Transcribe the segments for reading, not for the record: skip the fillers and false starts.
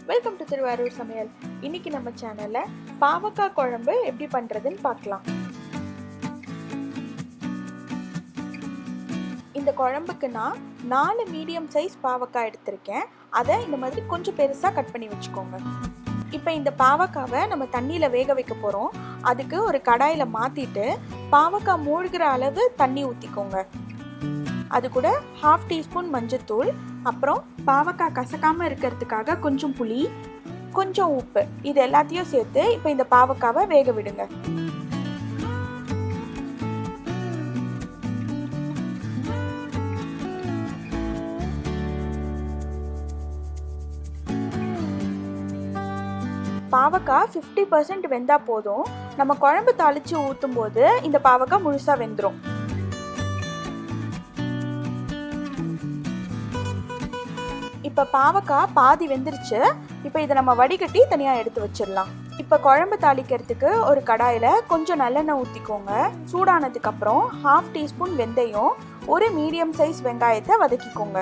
Welcome to Thiruvarur Samayal. இன்னைக்கு நம்ம சேனல்ல பாவக்காய் குழம்பு எப்படி பண்றதுன்னு பார்க்கலாம். இந்த குழம்புக்கு நான் 4 மீடியம் சைஸ் பாவக்காய் எடுத்திருக்கேன். அதை இந்த மாதிரி கொஞ்சம் பெருசா கட் பண்ணி வச்சுக்கோங்க. இப்போ இந்த பாவக்காவை நம்ம தண்ணியில வேக வைக்க போறோம். அதுக்கு ஒரு கடாயில மாத்திட்டு பாவக்காய் மூழ்கிற அளவு தண்ணி ஊத்திக்கோங்க. அது கூட 1/2 டீஸ்பூன் மஞ்சத்தூள், அப்புறம் பாவக்காய் கசக்காம இருக்கிறதுக்காக கொஞ்சம் புளி, கொஞ்சம் உப்பு, இது எல்லாத்தையும் சேர்த்து இப்போ இந்த பாவக்காவை வேக விடுங்க. பாவக்காய் 50% வெந்தா போதும். நம்ம குழம்பு தாளிச்சு ஊற்றும் போது இந்த பாவக்காய் முழுசா வெந்துடும். இப்போ பாவக்காய் பாதி வெந்துருச்சு. இப்போ இதை நம்ம வடிகட்டி தனியாக எடுத்து வச்சிடலாம். இப்போ குழம்பு தாளிக்கிறதுக்கு ஒரு கடாயில் கொஞ்சம் நல்லெண்ணெய் ஊற்றிக்கோங்க. சூடானதுக்கு அப்புறம் 1/2 டீஸ்பூன் வெந்தயம், ஒரு மீடியம் சைஸ் வெங்காயத்தை வதக்கிக்கோங்க.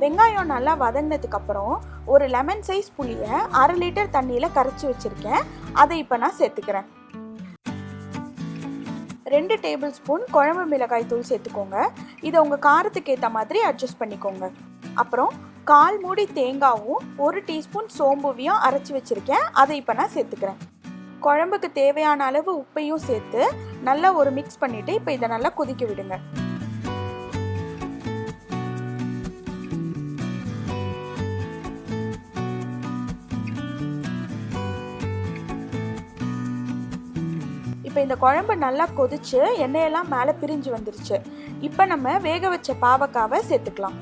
வெங்காயம் நல்லா வதங்கினதுக்கு அப்புறம் ஒரு லெமன் சைஸ் புளியை 1/2 லிட்டர் தண்ணியில் கரைச்சி வச்சிருக்கேன். அதை இப்போ நான் சேர்த்துக்கிறேன். 2 டேபிள் ஸ்பூன் குழம்பு மிளகாய் தூள் சேர்த்துக்கோங்க. இதை உங்கள் காரத்துக்கு ஏற்ற மாதிரி அட்ஜஸ்ட் பண்ணிக்கோங்க. அப்புறம் 1/4 மூடி தேங்காயும் 1 டீஸ்பூன் சோம்புவையும் அரைச்சி வச்சுருக்கேன். அதை இப்போ நான் சேர்த்துக்கிறேன். குழம்புக்கு தேவையான அளவு உப்பையும் சேர்த்து நல்லா ஒரு மிக்ஸ் பண்ணிவிட்டு இப்போ இதை நல்லா கொதிக்க விடுங்க. இப்போ இந்த குழம்பு நல்லா கொதிச்சு எண்ணெயெல்லாம் மேலே பிரிஞ்சு வந்துருச்சு. இப்போ நம்ம வேக வச்ச பாவக்காவை சேர்த்துக்கலாம்.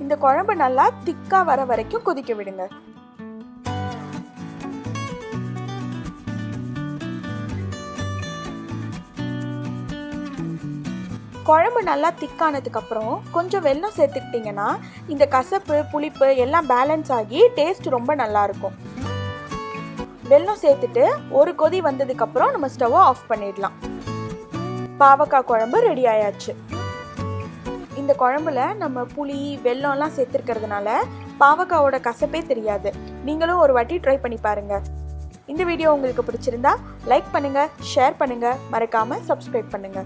இந்த குழம்பு நல்லா திக்கா வர வரைக்கும் கொதிக்க விடுங்க. குழம்பு நல்லா திக்கானதுக்கு அப்புறம் கொஞ்சம் வெல்லம் சேர்த்துக்கிட்டிங்கன்னா இந்த கசப்பு புளிப்பு எல்லாம் பேலன்ஸ் ஆகி டேஸ்ட் ரொம்ப நல்லா இருக்கும். வெல்லம் சேர்த்துட்டு ஒரு கொதி வந்ததுக்கு அப்புறம் நம்ம ஸ்டவ்வை ஆஃப் பண்ணிடலாம். பாவக்காய் குழம்பு ரெடி ஆயாச்சு. இந்த குழம்புல நம்ம புளி வெல்லம்லாம் சேர்த்துருக்கிறதுனால பாவக்காயோட கசப்பே தெரியாது. நீங்களும் ஒரு வாட்டி ட்ரை பண்ணி பாருங்க. இந்த வீடியோ உங்களுக்கு பிடிச்சிருந்தா லைக் பண்ணுங்க, ஷேர் பண்ணுங்க, மறக்காம சப்ஸ்கிரைப் பண்ணுங்க.